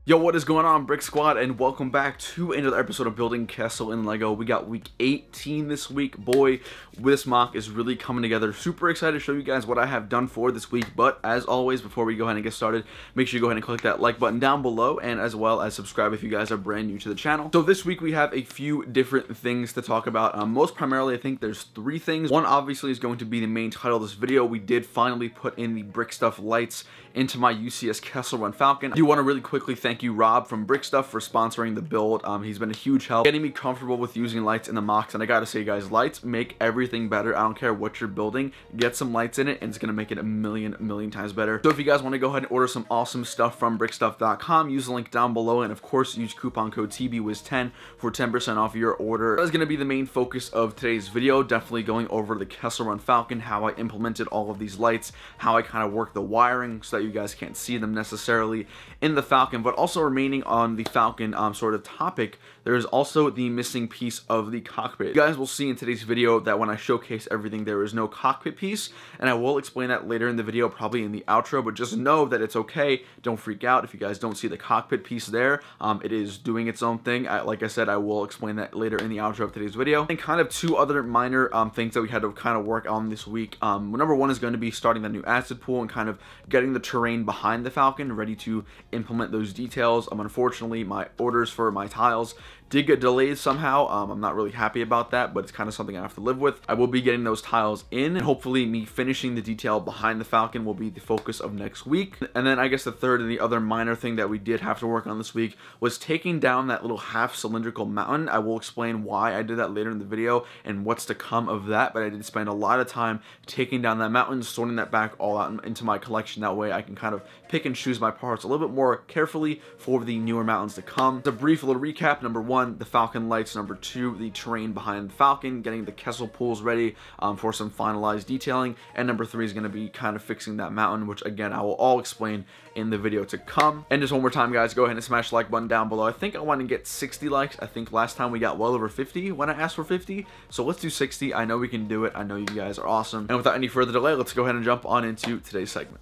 Yo, what is going on, Brick Squad, and welcome back to another episode of Building Kessel in Lego. We got week 18 this week. Boy, this mock is really coming together. Super excited to show you guys what I have done for this week, but as always, before we go ahead and get started, make sure you go ahead and click that like button down below, and as well as subscribe if you guys are brand new to the channel. So this week we have a few different things to talk about. Most primarily, I think there's three things. One obviously is going to be the main title of this video. We did finally put in the Brickstuff lights into my UCS Kessel Run Falcon. I do want to really quickly thank you, Rob from Brickstuff, for sponsoring the build. He's been a huge help getting me comfortable with using lights in the mocks, and I gotta say, guys, lights make everything better. I don't care what you're building, get some lights in it and it's gonna make it a million times better. So if you guys want to go ahead and order some awesome stuff from brickstuff.com, use the link down below, and of course use coupon code TBWiz10 for 10% off your order. That's gonna be the main focus of today's video, definitely going over the Kessel Run Falcon, how I implemented all of these lights, how I kind of work the wiring so that you guys can't see them necessarily in the Falcon. But also remaining on the Falcon sort of topic, there is also the missing piece of the cockpit. You guys will see in today's video that when I showcase everything, there is no cockpit piece, and I will explain that later in the video, probably in the outro, but just know that it's okay. Don't freak out if you guys don't see the cockpit piece there. It is doing its own thing. Like I said, I will explain that later in the outro of today's video. And kind of two other minor things that we had to kind of work on this week. Number one is going to be starting the new acid pool and kind of getting the terrain behind the Falcon ready to implement those details. Unfortunately, my orders for my tiles did get delayed somehow. I'm not really happy about that, but it's kind of something I have to live with. I will be getting those tiles in, and hopefully me finishing the detail behind the Falcon will be the focus of next week. And then I guess the third and the other minor thing that we did have to work on this week was taking down that little half cylindrical mountain. I will explain why I did that later in the video and what's to come of that, but I did spend a lot of time taking down that mountain, sorting that back all out into my collection. That way I can kind of pick and choose my parts a little bit more carefully for the newer mountains to come. To brief little recap: number one, the Falcon lights; number two, the terrain behind the Falcon, getting the Kessel pools ready for some finalized detailing; and number three is going to be kind of fixing that mountain, which again I will all explain in the video to come. And just one more time, guys, go ahead and smash the like button down below. I think I want to get 60 likes. I think last time we got well over 50 when I asked for 50, so let's do 60. I know we can do it. I know you guys are awesome. And without any further delay, let's go ahead and jump on into today's segment.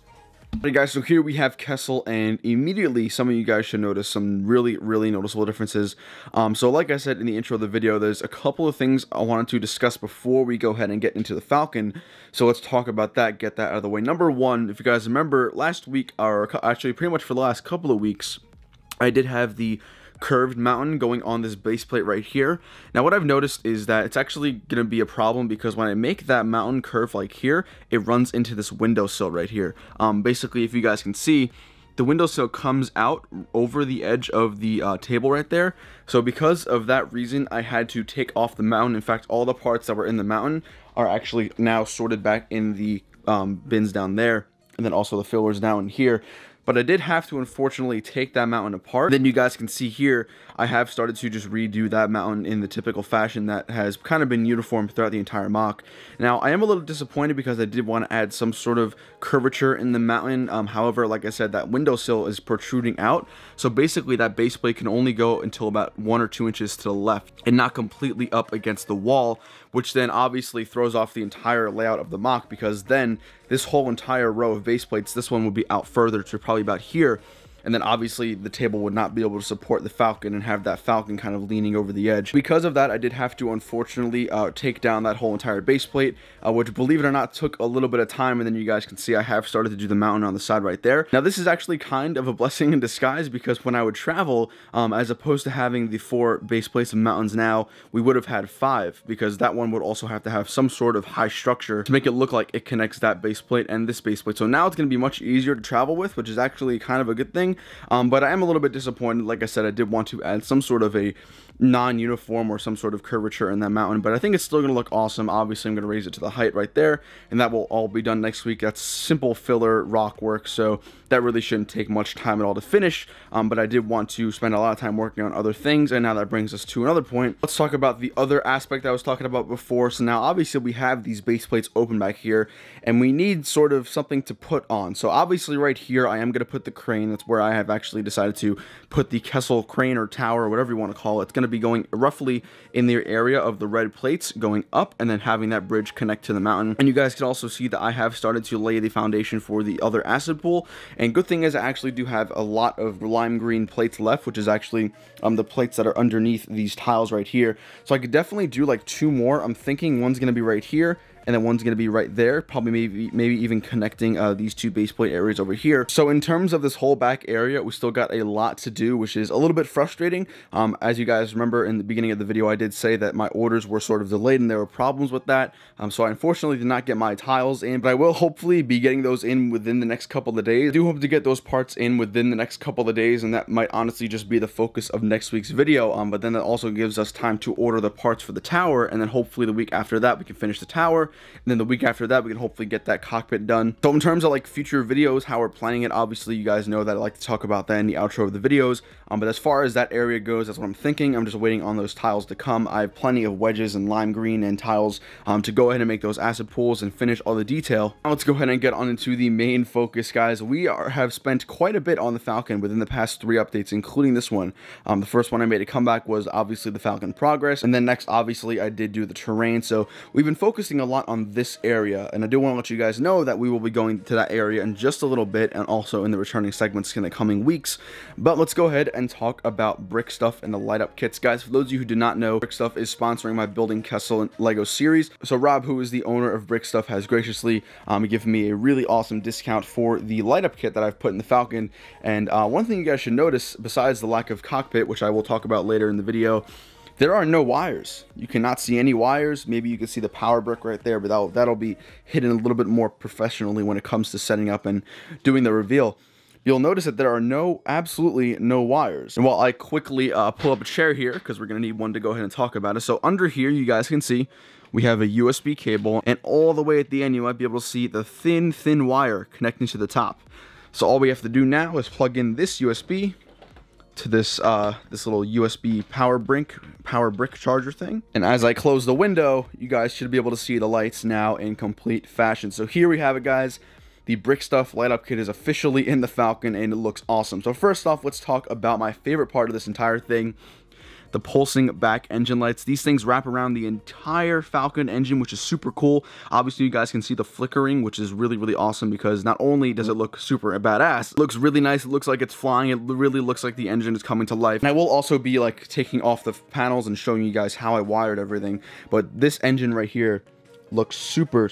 Alright guys, so here we have Kessel, and immediately some of you guys should notice some really noticeable differences. So like I said in the intro of the video, there's a couple of things I wanted to discuss before we go ahead and get into the Falcon. So let's talk about that, get that out of the way. Number one, if you guys remember, last week, or actually pretty much for the last couple of weeks, I did have the curved mountain going on this base plate right here. Now what I've noticed is that it's actually going to be a problem, because when I make that mountain curve like here, it runs into this windowsill right here. Basically, if you guys can see, the windowsill comes out over the edge of the table right there. So because of that reason, I had to take off the mountain. In fact, all the parts that were in the mountain are actually now sorted back in the bins down there, and then also the fillers down in here. But I did have to, unfortunately, take that mountain apart. Then you guys can see here, I have started to just redo that mountain in the typical fashion that has kind of been uniform throughout the entire mock. Now, I am a little disappointed because I did want to add some sort of curvature in the mountain. However, like I said, that windowsill is protruding out. So basically, that base plate can only go until about 1 or 2 inches to the left and not completely up against the wall, which then obviously throws off the entire layout of the mock, because then this whole entire row of base plates, this one would be out further to probably about here, and then obviously the table would not be able to support the Falcon and have that Falcon kind of leaning over the edge. Because of that, I did have to, unfortunately, take down that whole entire base plate, which, believe it or not, took a little bit of time. And then you guys can see I have started to do the mountain on the side right there. Now this is actually kind of a blessing in disguise, because when I would travel, as opposed to having the 4 base plates and mountains now, we would have had 5, because that one would also have to have some sort of high structure to make it look like it connects that base plate and this base plate. So now it's going to be much easier to travel with, which is actually kind of a good thing. But I am a little bit disappointed. Like I said, I did want to add some sort of a non-uniform or some sort of curvature in that mountain, but I think it's still going to look awesome. Obviously, I'm going to raise it to the height right there, and that will all be done next week. That's simple filler rock work, so that really shouldn't take much time at all to finish, but I did want to spend a lot of time working on other things. And now that brings us to another point. Let's talk about the other aspect I was talking about before. So now obviously we have these base plates open back here, and we need sort of something to put on. So obviously right here I am going to put the crane. That's where I have actually decided to put the Kessel crane or tower, or whatever you want to call it. It's going to be going roughly in the area of the red plates, going up and then having that bridge connect to the mountain. And you guys can also see that I have started to lay the foundation for the other acid pool. And good thing is I actually do have a lot of lime green plates left, which is actually the plates that are underneath these tiles right here. So I could definitely do like 2 more. I'm thinking one's going to be right here, and then one's going to be right there, probably maybe even connecting these 2 base plate areas over here. So in terms of this whole back area, we still got a lot to do, which is a little bit frustrating. As you guys remember in the beginning of the video, I did say that my orders were sort of delayed and there were problems with that. So I unfortunately did not get my tiles in, but I will hopefully be getting those in within the next couple of days. I do hope to get those parts in within the next couple of days, and that might honestly just be the focus of next week's video. But then that also gives us time to order the parts for the tower, and then hopefully the week after that we can finish the tower. And then the week after that, we can hopefully get that cockpit done. So in terms of like future videos, how we're planning it, obviously you guys know that I like to talk about that in the outro of the videos. But as far as that area goes, that's what I'm thinking. I'm just waiting on those tiles to come. I have plenty of wedges and lime green and tiles to go ahead and make those acid pools and finish all the detail. Now let's go ahead and get on into the main focus, guys. We have spent quite a bit on the Falcon within the past 3 updates, including this one. The first one I made a comeback was obviously the Falcon Progress, and then next obviously I did do the terrain. So we've been focusing a lot on this area, and I do want to let you guys know that we will be going to that area in just a little bit, and also in the returning segments in the coming weeks. But let's go ahead and talk about Brickstuff and the light up kits, guys. For those of you who do not know, Brickstuff is sponsoring my Building Kessel Lego series. So Rob, who is the owner of Brickstuff, has graciously given me a really awesome discount for the light up kit that I've put in the Falcon. And one thing you guys should notice, besides the lack of cockpit, which I will talk about later in the video, there are no wires. You cannot see any wires. Maybe you can see the power brick right there, but that'll be hidden a little bit more professionally when it comes to setting up and doing the reveal. You'll notice that there are absolutely no wires. And while I quickly pull up a chair here, because we're gonna need one to go ahead and talk about it. So under here, you guys can see we have a USB cable, and all the way at the end, you might be able to see the thin wire connecting to the top. So all we have to do now is plug in this USB to this little USB power brick charger thing. And as I close the window, you guys should be able to see the lights now in complete fashion. So here we have it, guys. The Brickstuff light up kit is officially in the Falcon, and it looks awesome. So first off, let's talk about my favorite part of this entire thing, the pulsing back engine lights. These things wrap around the entire Falcon engine, which is super cool. Obviously, you guys can see the flickering, which is really awesome, because not only does it look super badass, it looks really nice, it looks like it's flying, it really looks like the engine is coming to life. And I will also be like taking off the panels and showing you guys how I wired everything. But this engine right here looks super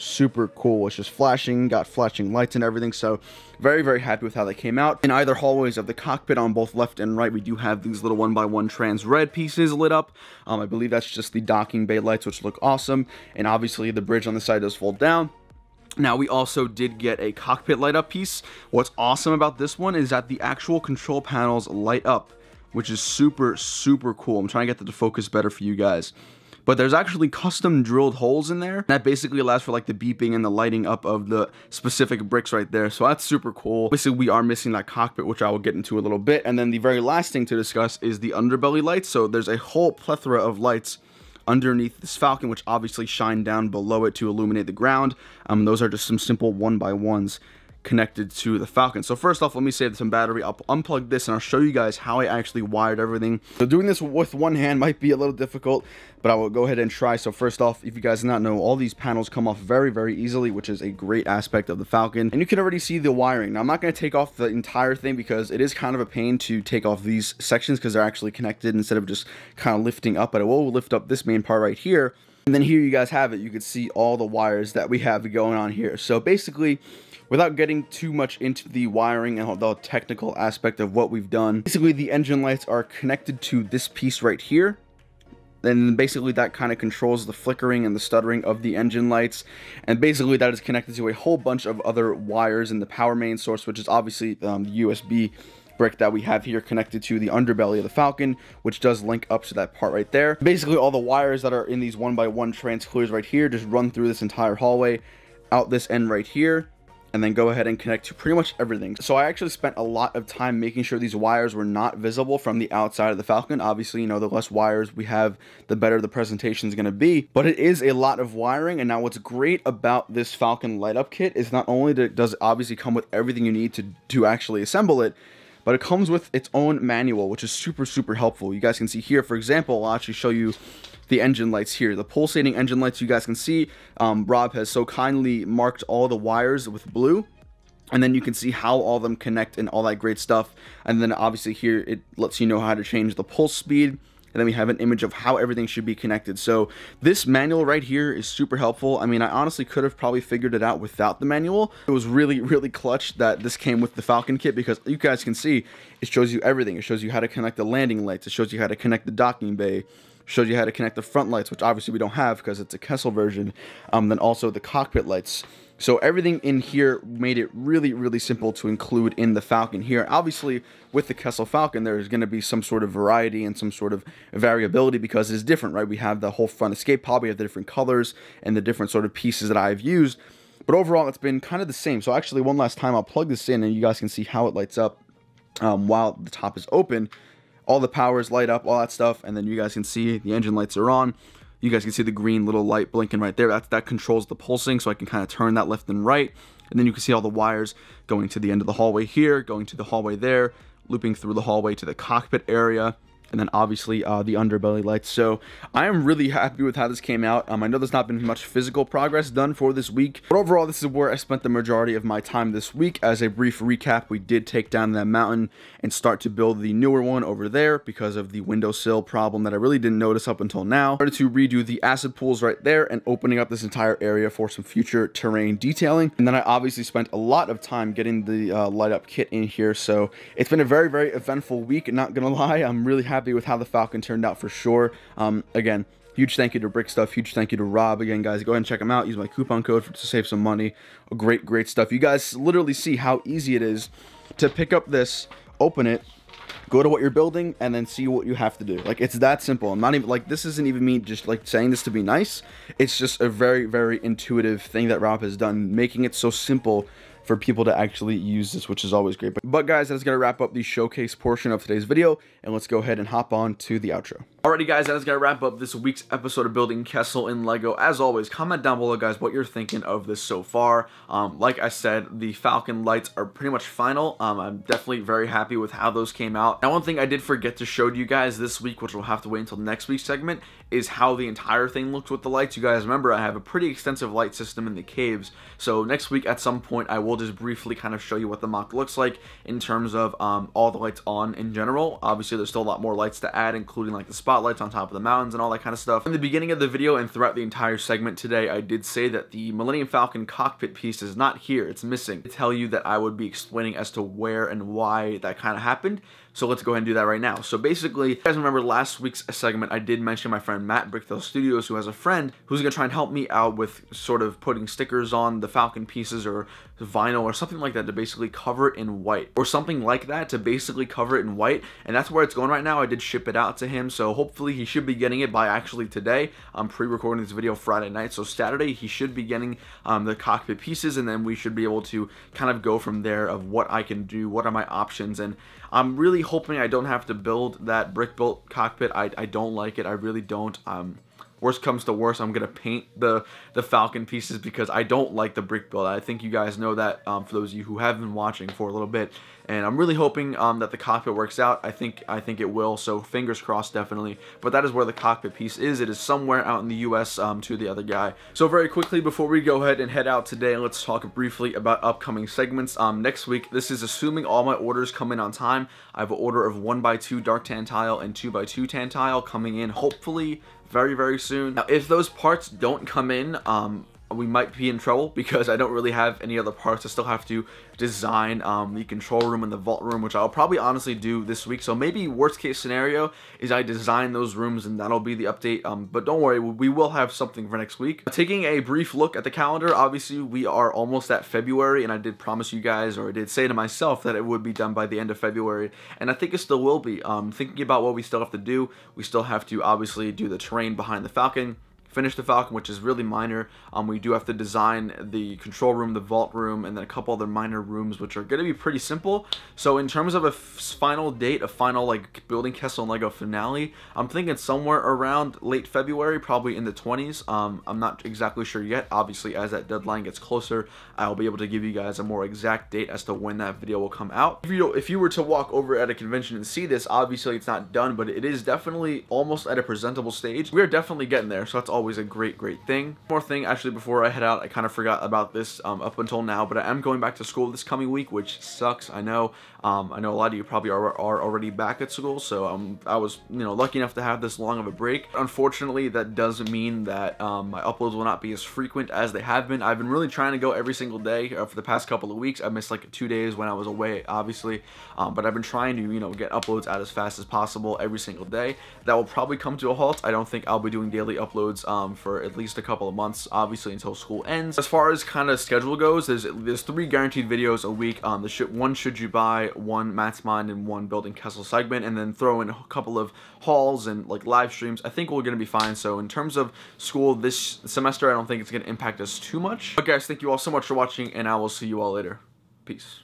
cool. It's just flashing, got flashing lights and everything. So very happy with how they came out. In either hallways of the cockpit on both left and right, we do have these little 1x1 trans red pieces lit up. I believe that's just the docking bay lights, which look awesome. And obviously the bridge on the side does fold down. Now, we also did get a cockpit light up piece. What's awesome about this one is that the actual control panels light up, which is super cool. I'm trying to get that to focus better for you guys. But there's actually custom drilled holes in there that basically allows for like the beeping and the lighting up of the specific bricks right there. So that's super cool. Obviously, we are missing that cockpit, which I will get into a little bit. And then the very last thing to discuss is the underbelly lights. So there's a whole plethora of lights underneath this Falcon, which obviously shine down below it to illuminate the ground. Those are just some simple 1x1s connected to the Falcon. So first off, let me save some battery. I'll unplug this and I'll show you guys how I actually wired everything. So doing this with one hand might be a little difficult, but I will go ahead and try. So first off, if you guys do not know, all these panels come off very easily, which is a great aspect of the Falcon. And you can already see the wiring. Now, I'm not going to take off the entire thing because it is kind of a pain to take off these sections because they're actually connected instead of just kind of lifting up. But I will lift up this main part right here. And then here you guys have it. You can see all the wires that we have going on here. So basically, without getting too much into the wiring and the technical aspect of what we've done, basically the engine lights are connected to this piece right here. Then basically that kind of controls the flickering and the stuttering of the engine lights. And basically that is connected to a whole bunch of other wires in the power main source, which is obviously the USB brick that we have here connected to the underbelly of the Falcon, which does link up to that part right there. Basically all the wires that are in these 1x1 trans clears right here just run through this entire hallway, out this end right here, and then go ahead and connect to pretty much everything. So I actually spent a lot of time making sure these wires were not visible from the outside of the Falcon. Obviously, you know, the less wires we have, the better the presentation is going to be. But it is a lot of wiring. And now what's great about this Falcon light up kit is not only does it obviously come with everything you need to actually assemble it, but it comes with its own manual, which is super helpful. You guys can see here, for example, I'll actually show you the engine lights here, the pulsating engine lights. You guys can see Rob has so kindly marked all the wires with blue, and then you can see how all of them connect and all that great stuff. And then obviously here it lets you know how to change the pulse speed, and then we have an image of how everything should be connected. So this manual right here is super helpful. I mean, I honestly could have probably figured it out without the manual. It was really clutch that this came with the Falcon kit, because you guys can see it shows you everything. It shows you how to connect the landing lights, it shows you how to connect the docking bay, shows you how to connect the front lights, which obviously we don't have because it's a Kessel version. Then also the cockpit lights. So everything in here made it really simple to include in the Falcon here. Obviously, with the Kessel Falcon, there's going to be some sort of variety and some sort of variability because it is different, right? We have the whole front escape pod, we have the different colors and the different sort of pieces that I've used. But overall, it's been kind of the same. So actually, one last time, I'll plug this in and you guys can see how it lights up while the top is open. All the powers light up, all that stuff, and then you guys can see the engine lights are on. You guys can see the green little light blinking right there. That controls the pulsing, so I can kind of turn that left and right. And then you can see all the wires going to the end of the hallway here, going to the hallway there, looping through the hallway to the cockpit area, and then obviously the underbelly lights. So I am really happy with how this came out. I know there's not been much physical progress done for this week, but overall this is where I spent the majority of my time this week. As a brief recap, we did take down that mountain and start to build the newer one over there because of the windowsill problem that I really didn't notice up until now. Started to redo the acid pools right there and opening up this entire area for some future terrain detailing. And then I obviously spent a lot of time getting the light up kit in here. So it's been a very eventful week, not gonna lie. I'm really happy with how the Falcon turned out for sure. Again, huge thank you to Brickstuff, huge thank you to Rob. Again, guys, go ahead and check them out. Use my coupon code to save some money. Great stuff. You guys literally see how easy it is to pick up this, open it, go to what you're building, and then see what you have to do. Like, it's that simple. I'm not even like, this isn't even me just like saying this to be nice. It's just a very intuitive thing that Rob has done, making it so simple for people to actually use this, which is always great. But guys, that's gonna wrap up the showcase portion of today's video, and let's go ahead and hop on to the outro. Alrighty guys, that is gonna wrap up this week's episode of Building Kessel in Lego. As always, comment down below, guys, what you're thinking of this so far. Like I said, the Falcon lights are pretty much final. I'm definitely very happy with how those came out. Now, one thing I did forget to show you guys this week, which we'll have to wait until next week's segment, is how the entire thing looks with the lights. You guys remember I have a pretty extensive light system in the caves, so next week at some point I will just briefly kind of show you what the mock looks like in terms of all the lights on in general. Obviously there's still a lot more lights to add, including like the spotlights on top of the mountains and all that kind of stuff. In the beginning of the video and throughout the entire segment today, I did say that the Millennium Falcon cockpit piece is not here, it's missing. To tell you that I would be explaining as to where and why that kind of happened. So let's go ahead and do that right now. So basically, you guys remember last week's segment, I did mention my friend Matt, Brickstuff Studios, who has a friend who's gonna try and help me out with sort of putting stickers on the Falcon pieces or vinyl or something like that to basically cover it in white, or something like that to basically cover it in white. And that's where it's going right now. I did ship it out to him, so hopefully he should be getting it by actually today. I'm pre-recording this video Friday night, so Saturday he should be getting the cockpit pieces, and then we should be able to kind of go from there of what I can do, what are my options. And I'm really hoping I don't have to build that brick-built cockpit. I don't like it. I really don't. Worst comes to worst, I'm gonna paint the Falcon pieces because I don't like the brick build. I think you guys know that for those of you who have been watching for a little bit. And I'm really hoping that the cockpit works out. I think it will, so fingers crossed definitely. But that is where the cockpit piece is. It is somewhere out in the US to the other guy. So very quickly before we go ahead and head out today, let's talk briefly about upcoming segments. Next week, this is assuming all my orders come in on time. I have an order of 1x2 dark tan tile and 2x2 tan tile coming in hopefully very soon. Now, if those parts don't come in, we might be in trouble because I don't really have any other parts. I still have to design the control room and the vault room, which I'll probably honestly do this week. So maybe worst case scenario is I design those rooms and that'll be the update. But don't worry, we will have something for next week. Taking a brief look at the calendar, obviously we are almost at February, and I did promise you guys, or I did say to myself, that it would be done by the end of February, and I think it still will be. Thinking about what we still have to do, we still have to obviously do the terrain behind the Falcon, finish the Falcon, which is really minor. We do have to design the control room, the vault room, and then a couple other minor rooms, which are going to be pretty simple. So in terms of a final date, a final like building Kessel and Lego finale, I'm thinking somewhere around late February, probably in the 20s. I'm not exactly sure yet. Obviously, as that deadline gets closer, I'll be able to give you guys a more exact date as to when that video will come out. If you were to walk over at a convention and see this, obviously it's not done, but it is definitely almost at a presentable stage. We are definitely getting there, so that's always a great thing. One more thing, actually, before I head out, I kind of forgot about this up until now, but I am going back to school this coming week, which sucks. I know a lot of you probably are already back at school, so I was lucky enough to have this long of a break. Unfortunately, that does mean that my uploads will not be as frequent as they have been. I've been really trying to go every single day for the past couple of weeks. I missed like 2 days when I was away, obviously, but I've been trying to get uploads out as fast as possible every single day. That will probably come to a halt. I don't think I'll be doing daily uploads for at least a couple of months, obviously, until school ends. As far as kind of schedule goes, there's 3 guaranteed videos a week. One Should You Buy, 1 Matt's Mind, and 1 Building Kessel segment, and then throw in a couple of hauls and like live streams. I think we're gonna be fine. So in terms of school this semester, I don't think it's gonna impact us too much. But guys, thank you all so much for watching, and I will see you all later. Peace.